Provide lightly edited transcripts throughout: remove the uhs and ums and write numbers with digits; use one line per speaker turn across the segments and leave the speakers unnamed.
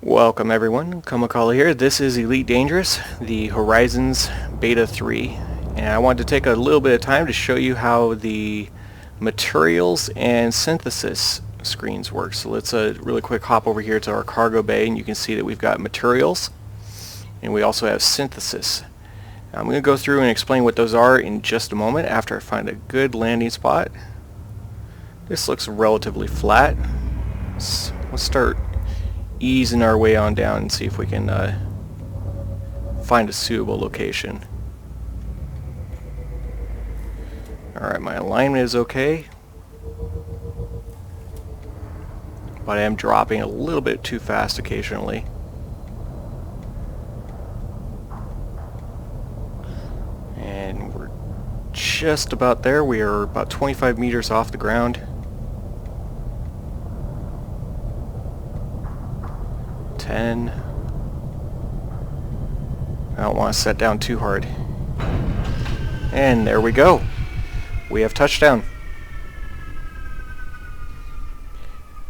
Welcome everyone, Komakala here. This is Elite Dangerous, the Horizons Beta 3, and I wanted to take a little bit of time to show you how the materials and synthesis screens work. So let's really quick hop over here to our cargo bay, and you can see that we've got materials and we also have synthesis. Now, I'm going to go through and explain what those are in just a moment after I find a good landing spot. This looks relatively flat. Let's start easing our way on down and see if we can find a suitable location. Alright, my alignment is okay, but I am dropping a little bit too fast occasionally. And we're just about there. We are about 25 meters off the ground. 10. I don't want to set down too hard. And there we go. We have touchdown.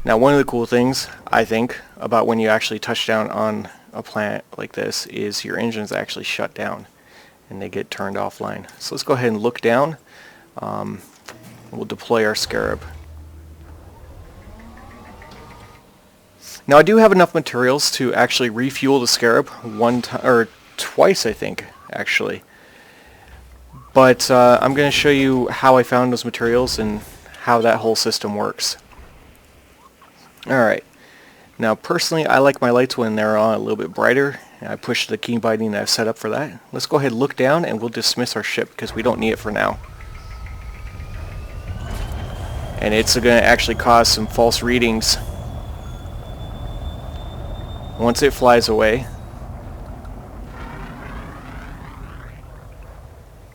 Now, one of the cool things, I think, about when you actually touch down on a planet like this is your engines actually shut down and they get turned offline. So let's go ahead and look down. We'll deploy our Scarab. Now, I do have enough materials to actually refuel the Scarab twice, I think, actually. But I'm going to show you how I found those materials and how that whole system works. Alright. Now, personally, I like my lights when they're on a little bit brighter. I push the key binding that I've set up for that. Let's go ahead and look down, and we'll dismiss our ship because we don't need it for now. And it's going to actually cause some false readings. Once it flies away,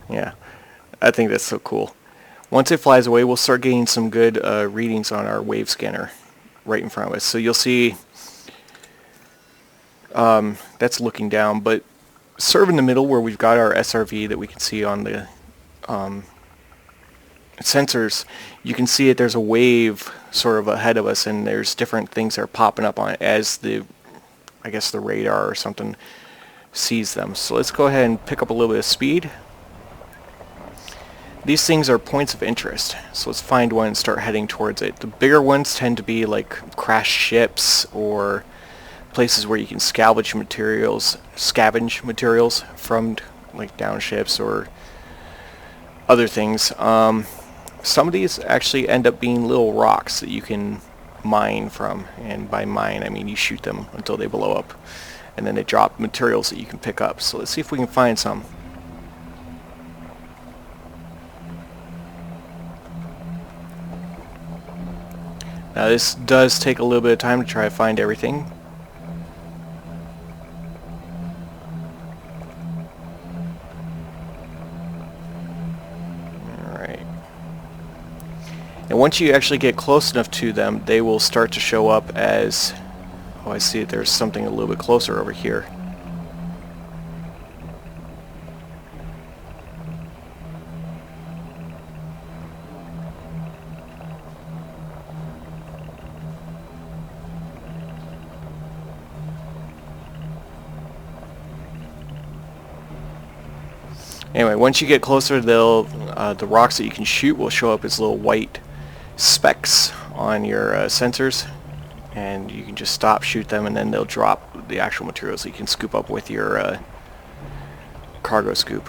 yeah, I think that's so cool. Once it flies away, we'll start getting some good readings on our wave scanner right in front of us. So you'll see that's looking down, but sort of in the middle where we've got our SRV that we can see on the sensors, you can see that there's a wave sort of ahead of us, and there's different things that are popping up on it as I guess the radar or something sees them. So let's go ahead and pick up a little bit of speed. These things are points of interest, so let's find one and start heading towards it. The bigger ones tend to be like crashed ships or places where you can scavenge materials from like down ships or other things. Some of these actually end up being little rocks that you can mine from, and by mine I mean you shoot them until they blow up, and then they drop materials that you can pick up. So let's see if we can find some. Now, this does take a little bit of time to try to find everything. Alright. And once you actually get close enough to them, they will start to show up as... Oh, I see that there's something a little bit closer over here. Anyway, once you get closer, the rocks that you can shoot will show up as little white specks on your sensors, and you can just stop, shoot them, and then they'll drop the actual materials that you can scoop up with your cargo scoop.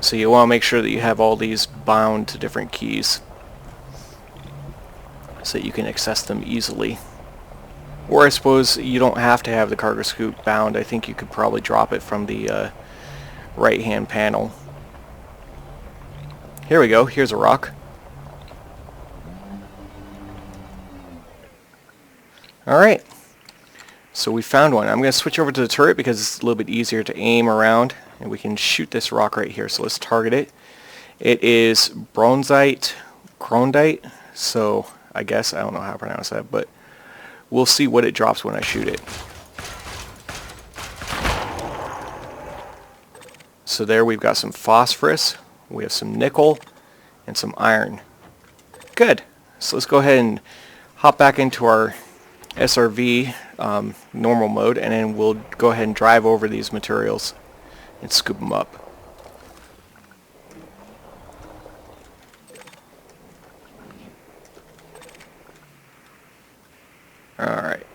So you want to make sure that you have all these bound to different keys so that you can access them easily. Or I suppose you don't have to have the cargo scoop bound. I think you could probably drop it from the right-hand panel. Here we go. Here's a rock. Alright. So we found one. I'm going to switch over to the turret because it's a little bit easier to aim around, and we can shoot this rock right here. So let's target it. It is bronzite, chronite, so I guess I don't know how to pronounce that, but we'll see what it drops when I shoot it. So there we've got some phosphorus, we have some nickel, and some iron. Good. So let's go ahead and hop back into our SRV normal mode, and then we'll go ahead and drive over these materials and scoop them up. Alright.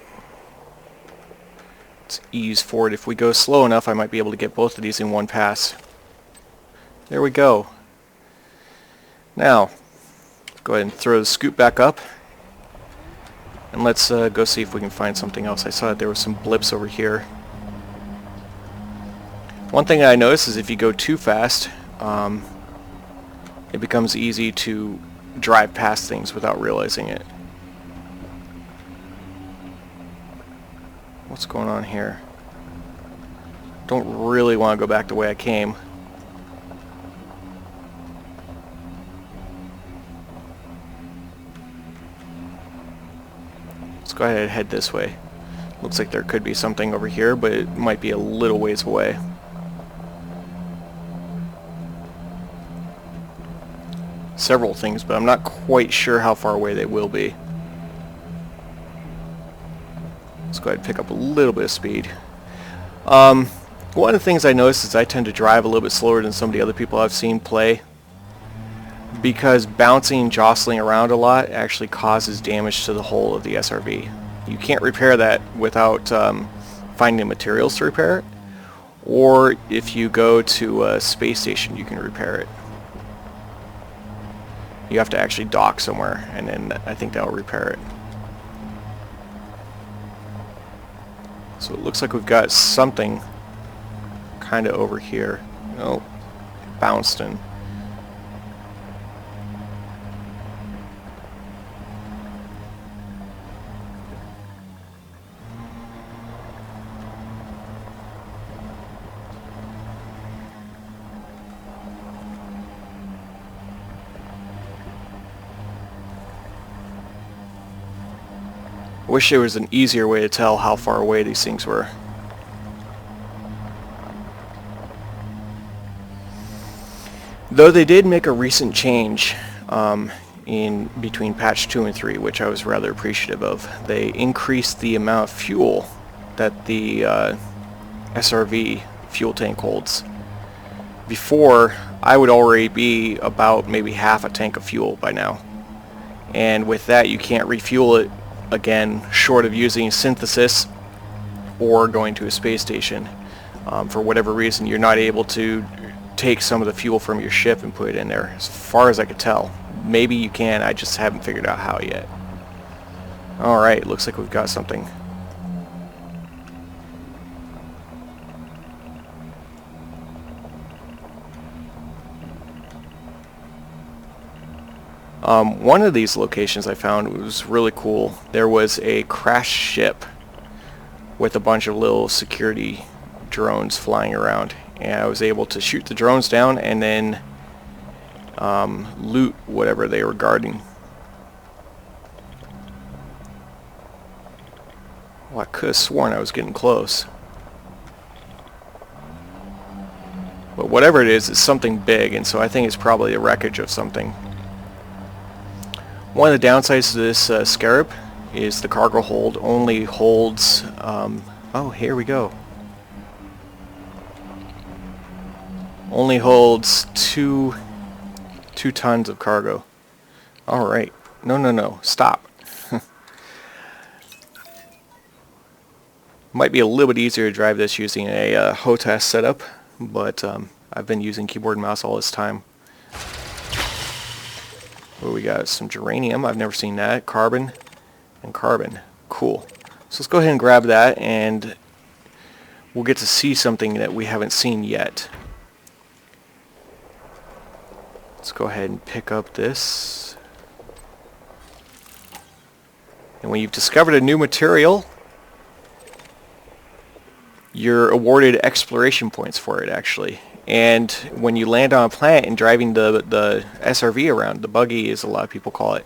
Let's ease forward. If we go slow enough, I might be able to get both of these in one pass. There we go. Now, go ahead and throw the scoop back up. And let's go see if we can find something else. I saw that there were some blips over here. One thing I noticed is if you go too fast, it becomes easy to drive past things without realizing it. What's going on here? Don't really want to go back the way I came. Let's go ahead and head this way. Looks like there could be something over here, but it might be a little ways away. Several things, but I'm not quite sure how far away they will be. Let's go ahead and pick up a little bit of speed. One of the things I noticed is I tend to drive a little bit slower than some of the other people I've seen play, because bouncing, jostling around a lot actually causes damage to the hull of the SRV. You can't repair that without finding materials to repair it, or if you go to a space station you can repair it. You have to actually dock somewhere, and then I think that will repair it. So it looks like we've got something kind of over here. Oh, bounced in. Wish there was an easier way to tell how far away these things were. Though they did make a recent change in between patch 2 and 3, which I was rather appreciative of. They increased the amount of fuel that the SRV fuel tank holds. Before, I would already be about maybe half a tank of fuel by now. And with that, you can't refuel it again, short of using synthesis or going to a space station. For whatever reason, you're not able to take some of the fuel from your ship and put it in there, as far as I could tell. Maybe you can, I just haven't figured out how yet. Alright, looks like we've got something. One of these locations I found was really cool. There was a crashed ship with a bunch of little security drones flying around, and I was able to shoot the drones down and then loot whatever they were guarding. Well, I could have sworn I was getting close. But whatever it is, it's something big, and so I think it's probably a wreckage of something. One of the downsides to this Scarab is the cargo hold only holds, oh, here we go. Only holds two tons of cargo. Alright. No. Stop. Might be a little bit easier to drive this using a HOTAS setup, but I've been using keyboard and mouse all this time. Oh, we got some geranium. I've never seen that. Carbon and carbon. Cool. So let's go ahead and grab that, and we'll get to see something that we haven't seen yet. Let's go ahead and pick up this. And when you've discovered a new material, you're awarded exploration points for it, actually. And when you land on a planet and driving the SRV around, the buggy as a lot of people call it,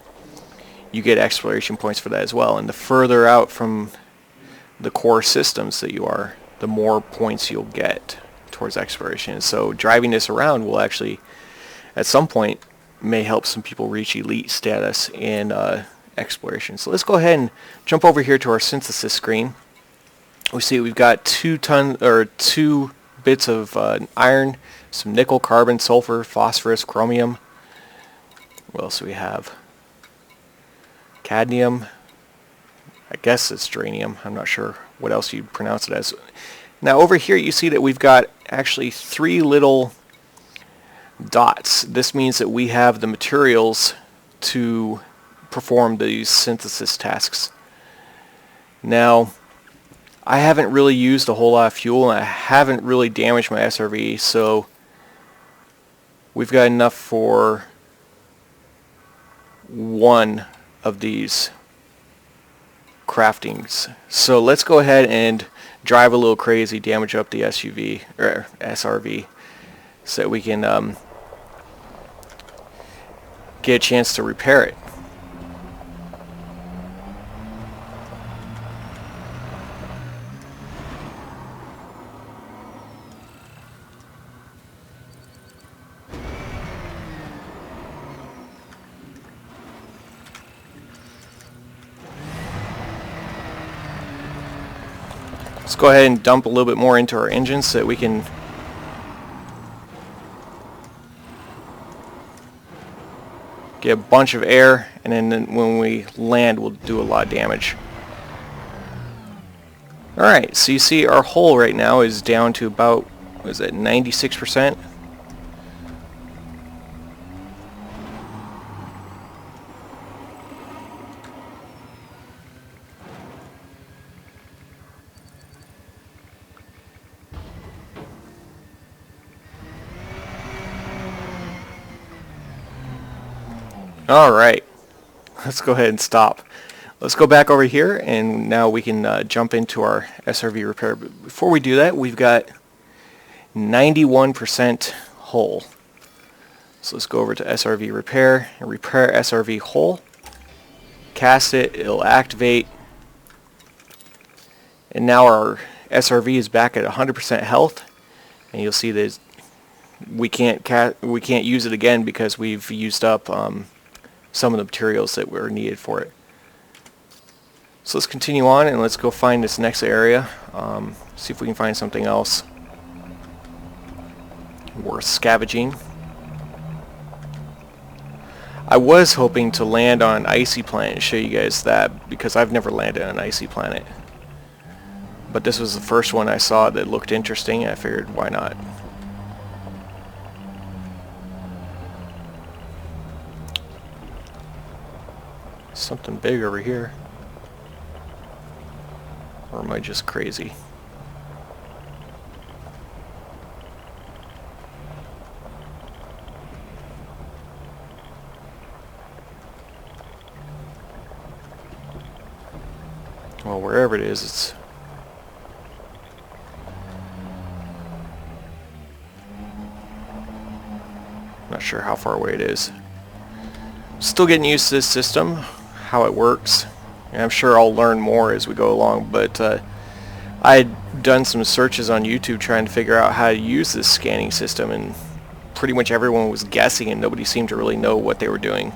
you get exploration points for that as well. And the further out from the core systems that you are, the more points you'll get towards exploration. So driving this around will actually, at some point, may help some people reach elite status in exploration. So let's go ahead and jump over here to our synthesis screen. We see we've got 2 bits of iron, some nickel, carbon, sulfur, phosphorus, chromium. What else do we have? Cadmium. I guess it's germanium. I'm not sure what else you'd pronounce it as. Now over here you see that we've got actually 3 little dots. This means that we have the materials to perform these synthesis tasks. Now, I haven't really used a whole lot of fuel, and I haven't really damaged my SRV, so we've got enough for 1 of these craftings. So let's go ahead and drive a little crazy, damage up the SUV or SRV, so that we can get a chance to repair it. Let's go ahead and dump a little bit more into our engine so that we can get a bunch of air, and then when we land we'll do a lot of damage. Alright, so you see our hull right now is down to about, what is it, 96%? Alright, let's go ahead and stop. Let's go back over here, and now we can jump into our SRV repair. But before we do that, we've got 91% hull. So let's go over to SRV repair and repair SRV hull. Cast it, it'll activate. And now our SRV is back at 100% health. And you'll see that we can't use it again because we've used up some of the materials that were needed for it. So let's continue on and let's go find this next area. See if we can find something else worth scavenging. I was hoping to land on an icy planet and show you guys that, because I've never landed on an icy planet. But this was the first one I saw that looked interesting, and I figured, why not? Something big over here. Or am I just crazy? Well, wherever it is, it's... not sure how far away it is. Still getting used to this system, how it works. And I'm sure I'll learn more as we go along, but I had done some searches on YouTube trying to figure out how to use this scanning system, and pretty much everyone was guessing and nobody seemed to really know what they were doing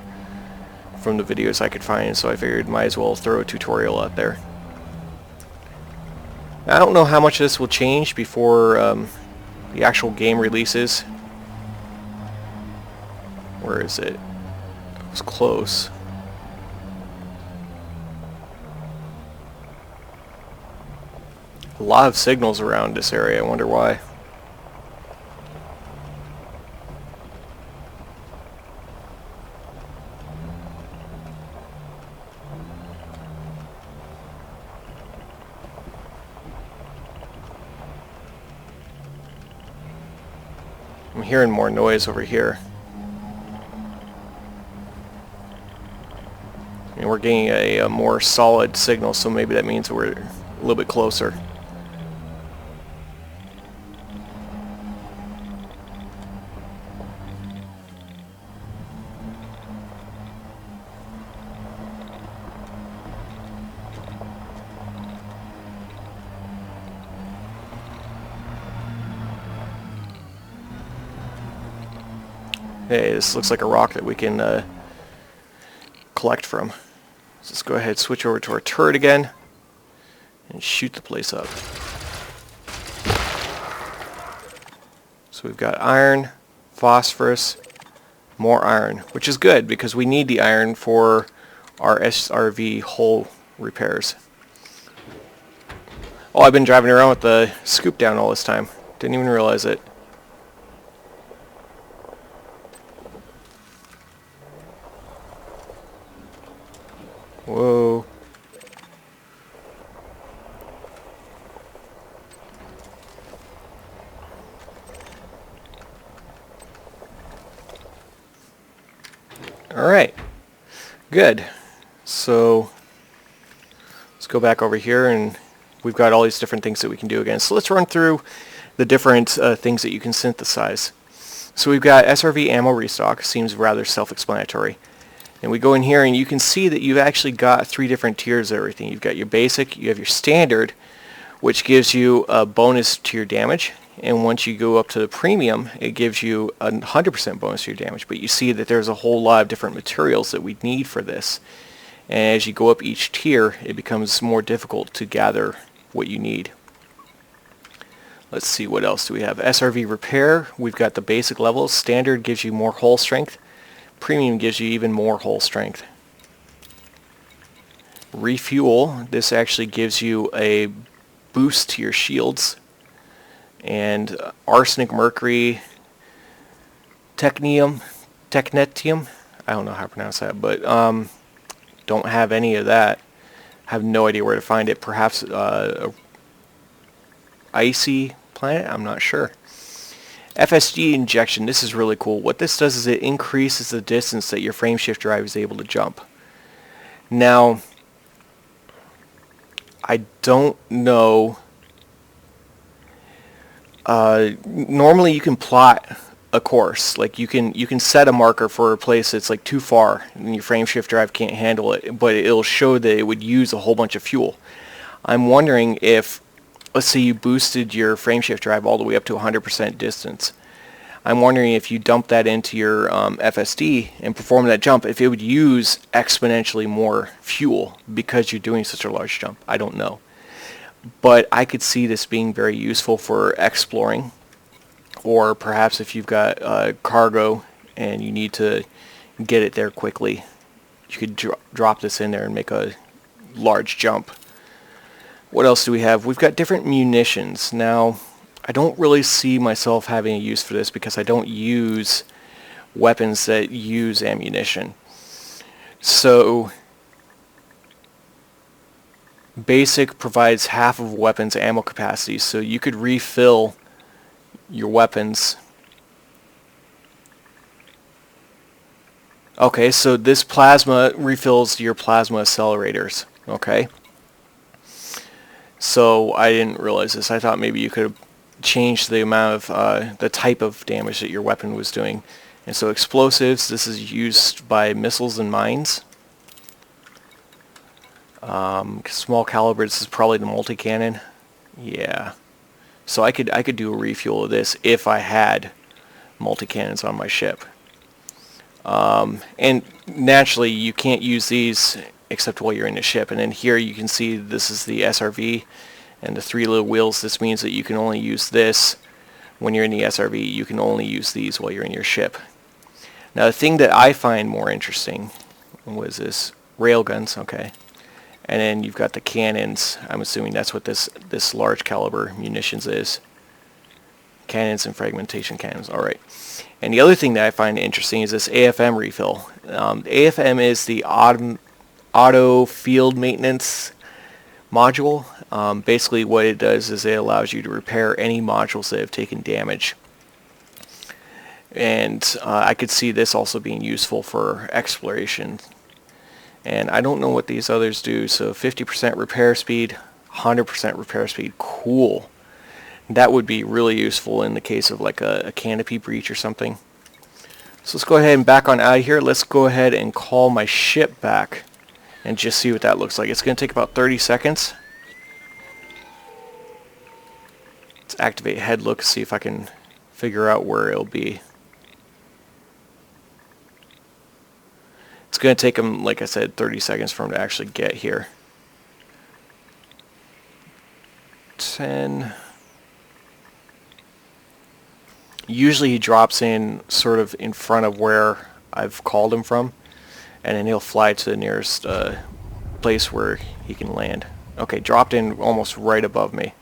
from the videos I could find, so I figured might as well throw a tutorial out there. I don't know how much this will change before the actual game releases. Where is it? It was close. A lot of signals around this area. I wonder why. I'm hearing more noise over here. And we're getting a more solid signal, so maybe that means we're a little bit closer. Hey, this looks like a rock that we can collect from. So let's go ahead and switch over to our turret again and shoot the place up. So we've got iron, phosphorus, more iron, which is good because we need the iron for our SRV hull repairs. Oh, I've been driving around with the scoop down all this time. Didn't even realize it. Whoa. Alright. Good. So let's go back over here, and we've got all these different things that we can do again. So let's run through the different things that you can synthesize. So we've got SRV ammo restock. Seems rather self-explanatory. And we go in here and you can see that you've actually got 3 different tiers of everything. You've got your basic, you have your standard, which gives you a bonus to your damage. And once you go up to the premium, it gives you a 100% bonus to your damage. But you see that there's a whole lot of different materials that we need for this. And as you go up each tier, it becomes more difficult to gather what you need. Let's see, what else do we have? SRV repair, we've got the basic levels. Standard gives you more hull strength. Premium gives you even more hull strength. Refuel, this actually gives you a boost to your shields. And arsenic, mercury, technetium, I don't know how to pronounce that, but don't have any of that. Have no idea where to find it. Perhaps a icy planet? I'm not sure. FSG injection, this is really cool. What this does is it increases the distance that your frameshift drive is able to jump. Now, I don't know. Normally you can plot a course. Like you can set a marker for a place that's like too far and your frameshift drive can't handle it, but it'll show that it would use a whole bunch of fuel. I'm wondering if, let's say you boosted your frameshift drive all the way up to 100% distance. I'm wondering if you dump that into your FSD and perform that jump, if it would use exponentially more fuel because you're doing such a large jump. I don't know. But I could see this being very useful for exploring, or perhaps if you've got cargo and you need to get it there quickly, you could drop this in there and make a large jump. What else do we have? We've got different munitions. Now, I don't really see myself having a use for this because I don't use weapons that use ammunition. So, basic provides half of weapons ammo capacity, so you could refill your weapons. Okay, so this plasma refills your plasma accelerators. Okay. So I didn't realize this. I thought maybe you could change the amount of the type of damage that your weapon was doing. And so explosives, this is used by missiles and mines. Small caliber, this is probably the multi-cannon. Yeah. So I could do a refuel of this if I had multi-cannons on my ship. And naturally you can't use these except while you're in the ship. And then here you can see this is the SRV and the 3 little wheels. This means that you can only use this when you're in the SRV. You can only use these while you're in your ship. Now the thing that I find more interesting was this railguns, okay. And then you've got the cannons. I'm assuming that's what this large caliber munitions is. Cannons and fragmentation cannons, alright. And the other thing that I find interesting is this AFM refill. AFM is the auto field maintenance module. Basically what it does is it allows you to repair any modules that have taken damage. And I could see this also being useful for exploration. And I don't know what these others do. So 50% repair speed, 100% repair speed. Cool. That would be really useful in the case of like a canopy breach or something. So let's go ahead and back on out of here. Let's go ahead and call my ship back and just see what that looks like. It's going to take about 30 seconds. Let's activate head look, see if I can figure out where it'll be. It's going to take him, like I said, 30 seconds for him to actually get here. 10. Usually he drops in sort of in front of where I've called him from, and then he'll fly to the nearest place where he can land. Okay, dropped in almost right above me.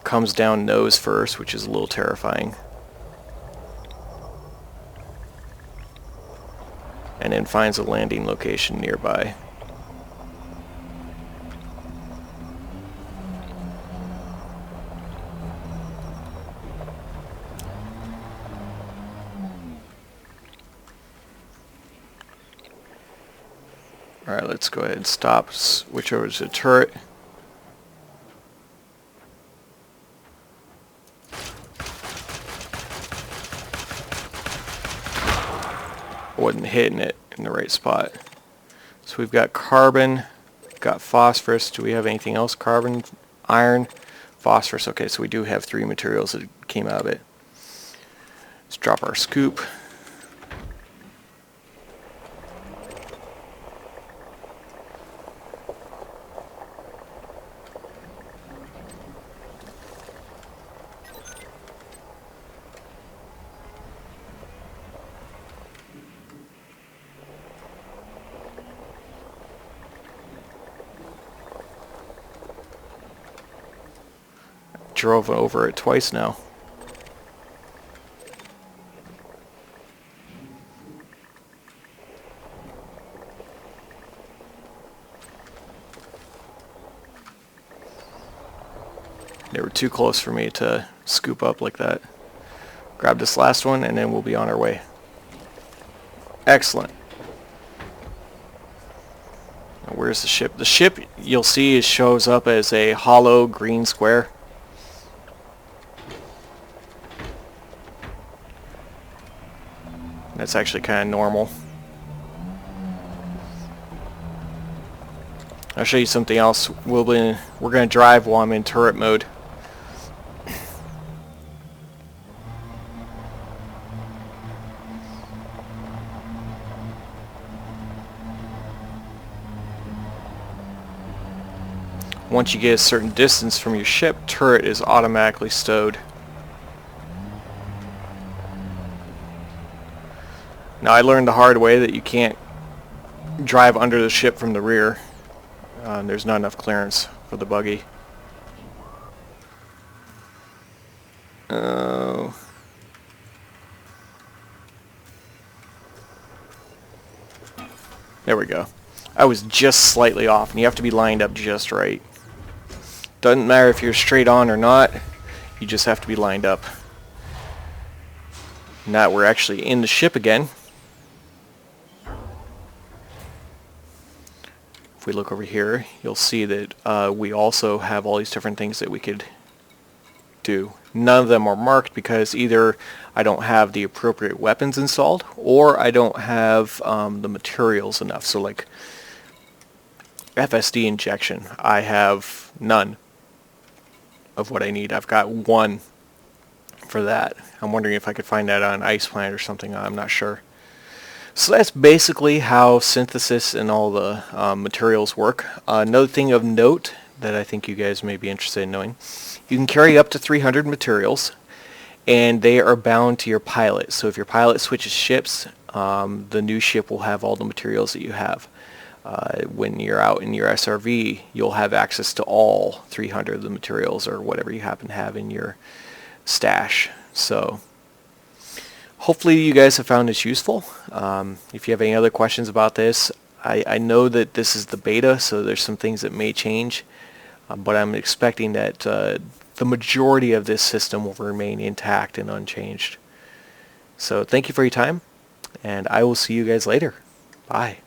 Comes down nose first, which is a little terrifying. And then finds a landing location nearby. Alright, let's go ahead and stop, switch over to the turret. I wasn't hitting it in the right spot. So we've got carbon, got phosphorus. Do we have anything else? Carbon, iron, phosphorus. Okay, so we do have 3 materials that came out of it. Let's drop our scoop. Drove over it twice now. They were too close for me to scoop up like that. Grab this last one and then we'll be on our way. Excellent. Now where's the ship? The ship, you'll see, shows up as a hollow green square. That's actually kind of normal. I'll show you something else. We're going to drive while I'm in turret mode. Once you get a certain distance from your ship, turret is automatically stowed. Now I learned the hard way that you can't drive under the ship from the rear. There's not enough clearance for the buggy. Oh. There we go. I was just slightly off, and you have to be lined up just right. Doesn't matter if you're straight on or not, you just have to be lined up. Now we're actually in the ship again. If we look over here, you'll see that we also have all these different things that we could do. None of them are marked because either I don't have the appropriate weapons installed or I don't have the materials enough. So like FSD injection, I have none of what I need. I've got 1 for that. I'm wondering if I could find that on an ice planet or something. I'm not sure. So that's basically how synthesis and all the materials work. Another thing of note that I think you guys may be interested in knowing, you can carry up to 300 materials and they are bound to your pilot. So if your pilot switches ships, the new ship will have all the materials that you have. When you're out in your SRV, you'll have access to all 300 of the materials or whatever you happen to have in your stash. So hopefully you guys have found this useful. If you have any other questions about this, I know that this is the beta, so there's some things that may change, but I'm expecting that the majority of this system will remain intact and unchanged. So thank you for your time, and I will see you guys later. Bye.